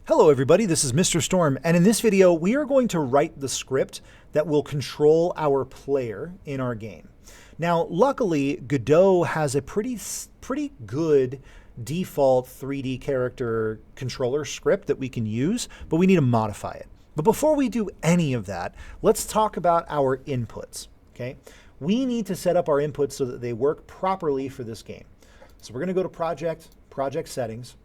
Hello everybody, this is Mr. Storm, and in this video we are going to write the script that will control our player in our game. Now luckily Godot has a pretty good default 3D character controller script that we can use, but we need to modify it. But before we do any of that, let's talk about our inputs, okay? We need to set up our inputs so that they work properly for this game. So we're going to go to Project Settings,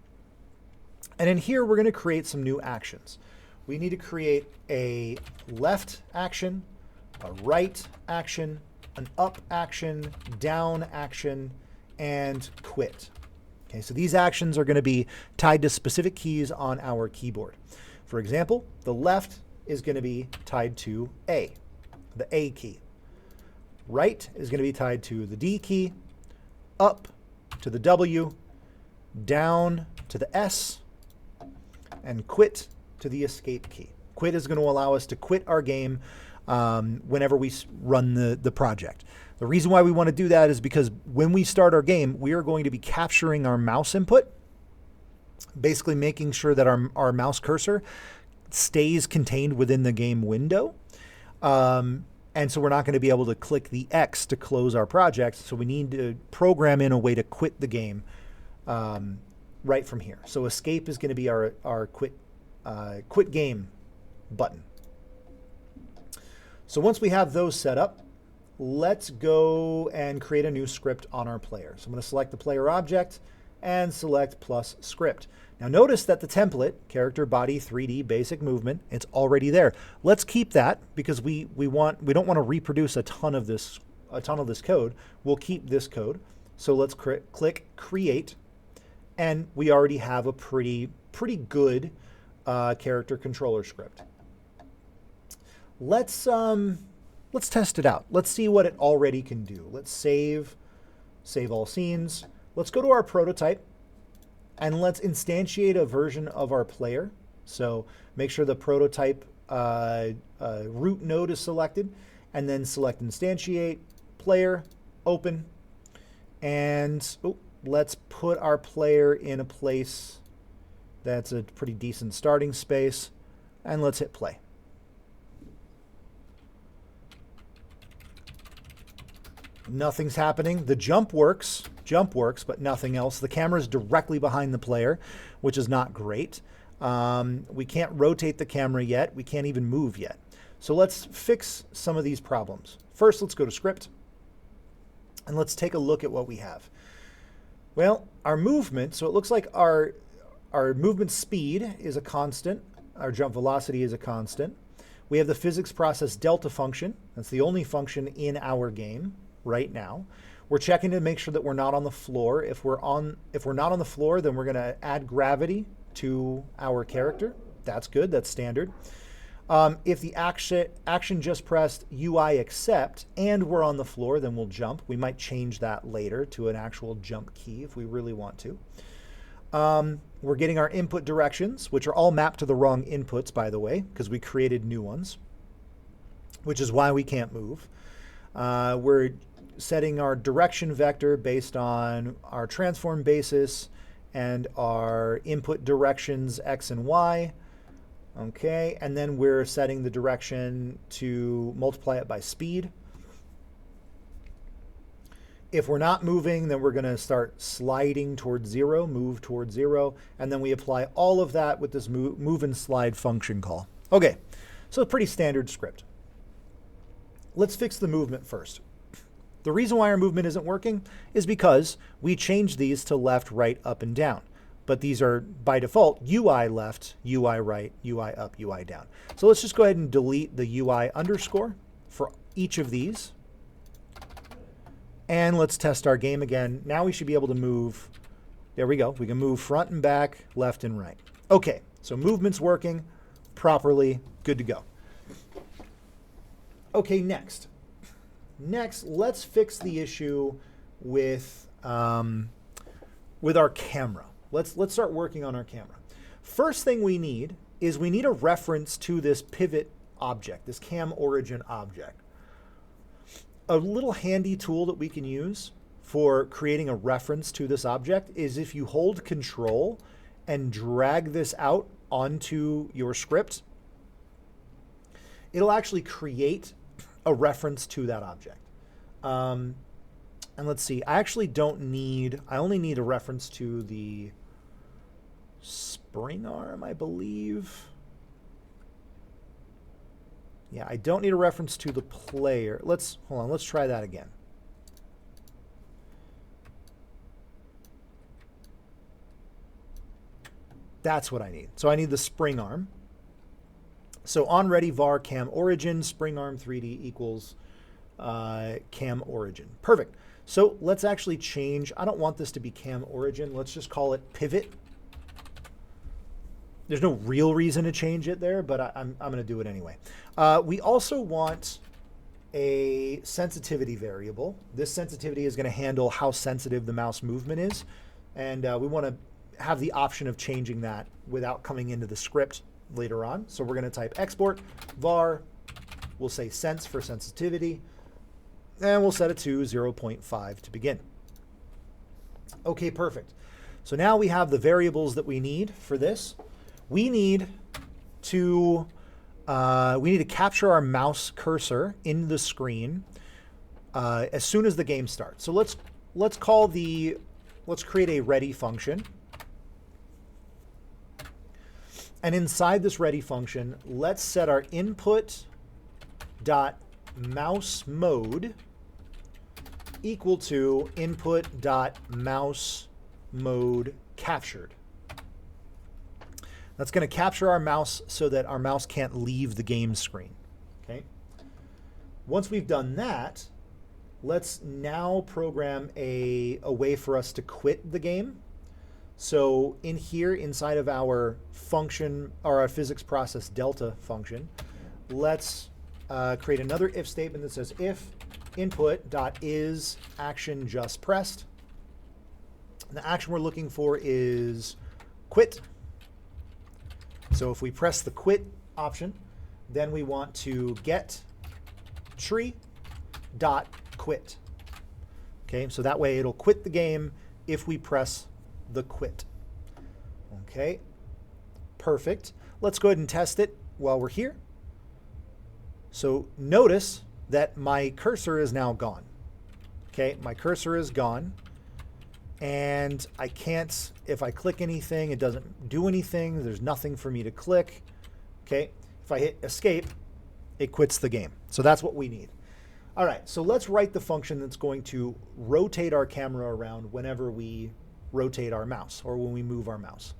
and in here, we're going to create some new actions. We need to create a left action, a right action, an up action, down action, and quit. Okay, so these actions are going to be tied to specific keys on our keyboard. For example, the left is going to be tied to A, the A key. Right is going to be tied to the D key, up to the W, down to the S, and quit to the escape key. Quit is going to allow us to quit our game whenever we run the project. The reason why we want to do that is because when we start our game, we are going to be capturing our mouse input, basically making sure that our mouse cursor stays contained within the game window. And so we're not going to be able to click the X to close our project. So we need to program in a way to quit the game right from here. So escape is going to be our quit game button. So once we have those set up, let's go and create a new script on our player. So I'm going to select the player object and select plus script. Now notice that the template, character body 3D basic movement, it's already there. Let's keep that because we don't want to reproduce a ton of this code. We'll keep this code. So let's click create. And we already have a pretty good character controller script. Let's test it out. Let's see what it already can do. Let's save all scenes. Let's go to our prototype and let's instantiate a version of our player. So make sure the prototype root node is selected, and then select instantiate player, open, and let's put our player in a place that's a pretty decent starting space, and let's hit play. Nothing's happening. The jump works, but nothing else. The camera is directly behind the player, which is not great. We can't rotate the camera yet. We can't even move yet. So let's fix some of these problems. First, let's go to script, and let's take a look at what we have. Well, our movement, so it looks like our movement speed is a constant. Our jump velocity is a constant. We have the physics process delta function. That's the only function in our game right now. We're checking to make sure that we're not on the floor. If we're not on the floor, then we're going to add gravity to our character. That's good. That's standard. If the action just pressed UI accept and we're on the floor, then we'll jump. We might change that later to an actual jump key if we really want to. We're getting our input directions, which are all mapped to the wrong inputs, by the way, because we created new ones, which is why we can't move. We're setting our direction vector based on our transform basis and our input directions X and Y. Okay, and then we're setting the direction to multiply it by speed. If we're not moving, then we're going to start sliding towards zero, move towards zero, and then we apply all of that with this move and slide function call. Okay, so a pretty standard script. Let's fix the movement first. The reason why our movement isn't working is because we changed these to left, right, up, and down. But these are, by default, UI left, UI right, UI up, UI down. So let's just go ahead and delete the UI underscore for each of these. And let's test our game again. Now we should be able to move. There we go. We can move front and back, left and right. Okay, so movement's working properly. Good to go. Okay, next. Let's fix the issue with our camera. Let's start working on our camera. First thing we need is a reference to this pivot object, this cam origin object. A little handy tool that we can use for creating a reference to this object is if you hold Control and drag this out onto your script, it'll actually create a reference to that object. And let's see, I actually don't need, I only need a reference to the spring arm, I believe. Yeah, I don't need a reference to the player. Hold on, let's try that again. That's what I need. So I need the spring arm. So on ready var cam origin spring arm 3D equals cam origin. Perfect. So let's actually change. I don't want this to be cam origin. Let's just call it pivot. There's no real reason to change it there, but I'm going to do it anyway. We also want a sensitivity variable. This sensitivity is going to handle how sensitive the mouse movement is. And we want to have the option of changing that without coming into the script later on. So we're going to type export var. We'll say sense for sensitivity. And we'll set it to 0.5 to begin. OK, perfect. So now we have the variables that we need for this. We need to capture our mouse cursor in the screen as soon as the game starts. So let's create a ready function. And inside this ready function, let's set our input dot mouse mode equal to input dot mouse mode captured. That's going to capture our mouse so that our mouse can't leave the game screen. Okay. Once we've done that, let's now program a way for us to quit the game. So in here, inside of our function, or our physics process delta function, let's create another if statement that says if input.is action just pressed. And the action we're looking for is quit. So if we press the quit option, then we want to get tree.quit. Okay, so that way it'll quit the game if we press the quit. Okay, perfect. Let's go ahead and test it while we're here. So notice that my cursor is now gone. Okay, my cursor is gone. And I can't, if I click anything, it doesn't do anything. There's nothing for me to click. Okay, if I hit escape, it quits the game. So that's what we need. All right, so let's write the function that's going to rotate our camera around whenever we rotate our mouse or when we move our mouse.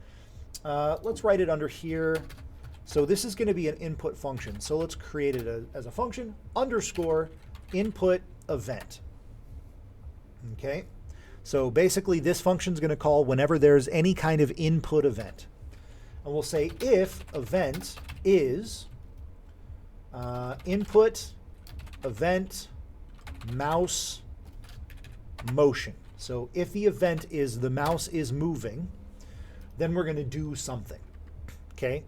Let's write it under here. So this is going to be an input function. So let's create it as a function, underscore input event. Okay. So basically this function is going to call whenever there's any kind of input event. And we'll say if event is input event mouse motion. So if the event is the mouse is moving, then we're going to do something. Okay.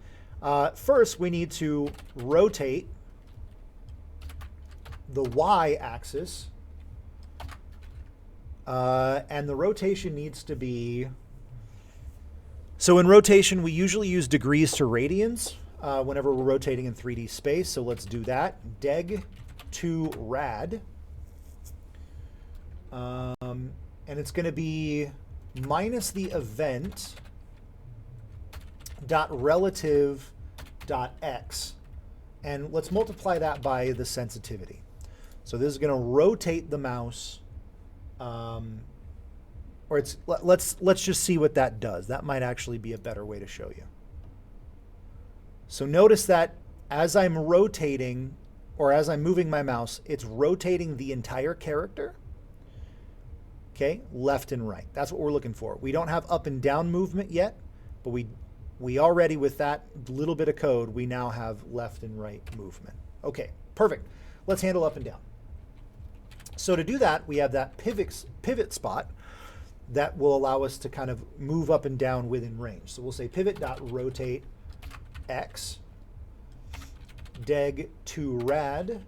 First, we need to rotate the y-axis. And the rotation needs to be, so in rotation, we usually use degrees to radians whenever we're rotating in 3D space. So let's do that. Deg to rad. And it's going to be minus the event dot relative dot x. And let's multiply that by the sensitivity. So this is going to rotate the mouse. Or let's just see what that does. That might actually be a better way to show you. So notice that as I'm rotating, or as I'm moving my mouse, it's rotating the entire character. Okay, left and right. That's what we're looking for. We don't have up and down movement yet, but we already, with that little bit of code, we now have left and right movement. Okay, perfect. Let's handle up and down. So to do that, we have that pivot spot that will allow us to kind of move up and down within range. So we'll say pivot.rotate x, deg to rad.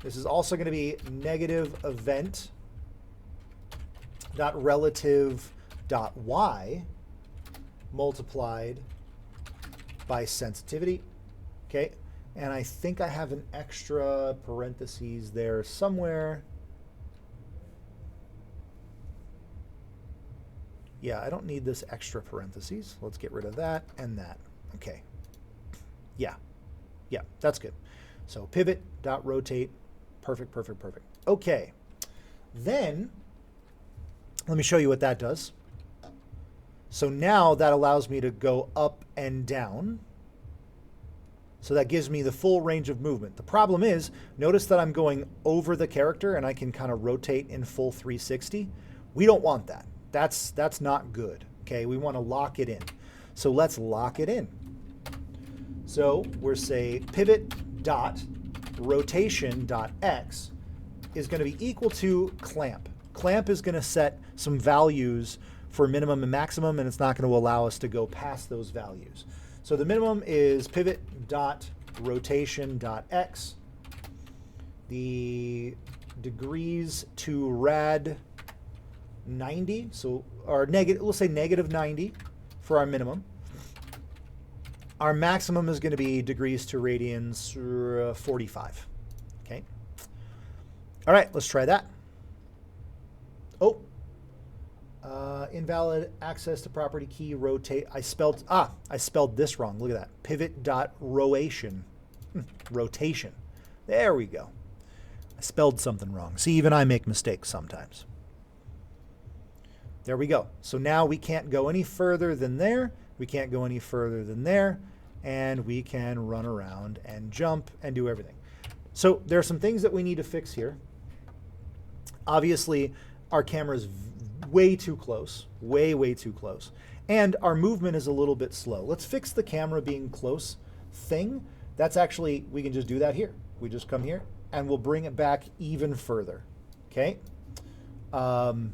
This is also going to be negative event dot relative dot y. multiplied by sensitivity. Okay, and I think I have an extra parentheses there somewhere. Yeah, I don't need this extra parentheses. Let's get rid of that and that. Okay. Yeah, that's good. So pivot dot rotate. Perfect, perfect, perfect. Okay, then let me show you what that does. So now that allows me to go up and down. So that gives me the full range of movement. The problem is, notice that I'm going over the character and I can kind of rotate in full 360. We don't want that. That's not good. Okay, we want to lock it in. So let's lock it in. So we're say pivot dot rotation dot x is going to be equal to clamp. Clamp is going to set some values for minimum and maximum, and it's not going to allow us to go past those values. So the minimum is pivot dot rotation dot x. The degrees to rad 90, so our negative, we'll say negative 90 for our minimum. Our maximum is going to be degrees to radians 45. Okay. All right, let's try that. Oh, invalid access to property key rotate. I spelled this wrong. Look at that. Pivot dot rotation. Rotation. There we go. I spelled something wrong. See, even I make mistakes sometimes. There we go. So now we can't go any further than there. We can't go any further than there. And we can run around and jump and do everything. So there are some things that we need to fix here. Obviously, our camera is way too close, way too close. And our movement is a little bit slow. Let's fix the camera being close thing. That's actually, we can just do that here. We just come here and we'll bring it back even further. Okay. And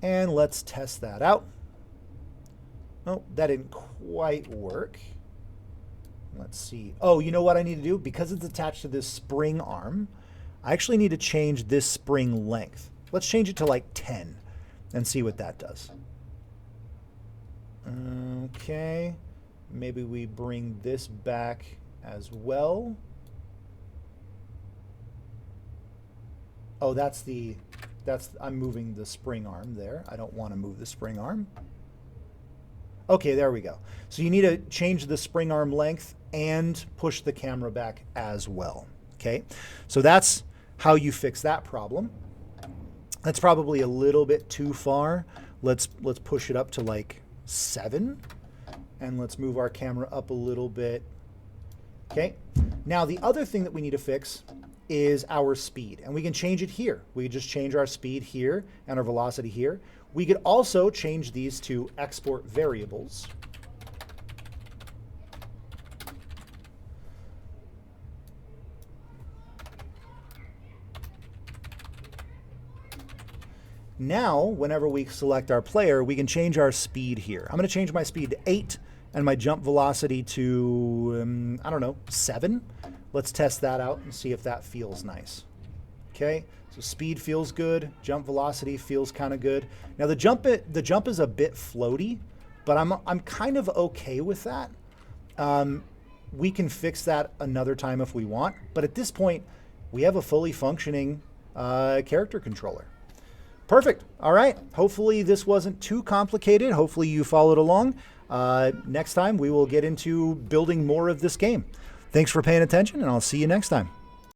let's test that out. Oh, that didn't quite work. Let's see. Oh, you know what I need to do? Because it's attached to this spring arm, I actually need to change this spring length. Let's change it to like 10 and see what that does. Okay. Maybe we bring this back as well. Oh, I'm moving the spring arm there. I don't want to move the spring arm. Okay, there we go. So you need to change the spring arm length and push the camera back as well. Okay, so that's how you fix that problem. That's probably a little bit too far. Let's push it up to like 7, and let's move our camera up a little bit. Okay, now the other thing that we need to fix is our speed, and we can change it here. We can just change our speed here and our velocity here. We could also change these to export variables. Now, whenever we select our player, we can change our speed here. I'm going to change my speed to 8 and my jump velocity to, I don't know, 7. Let's test that out and see if that feels nice. Okay, so speed feels good. Jump velocity feels kind of good. Now the jump is a bit floaty, but I'm kind of okay with that. We can fix that another time if we want, but at this point, we have a fully functioning character controller. Perfect. All right. Hopefully this wasn't too complicated. Hopefully you followed along. Next time we will get into building more of this game. Thanks for paying attention, and I'll see you next time.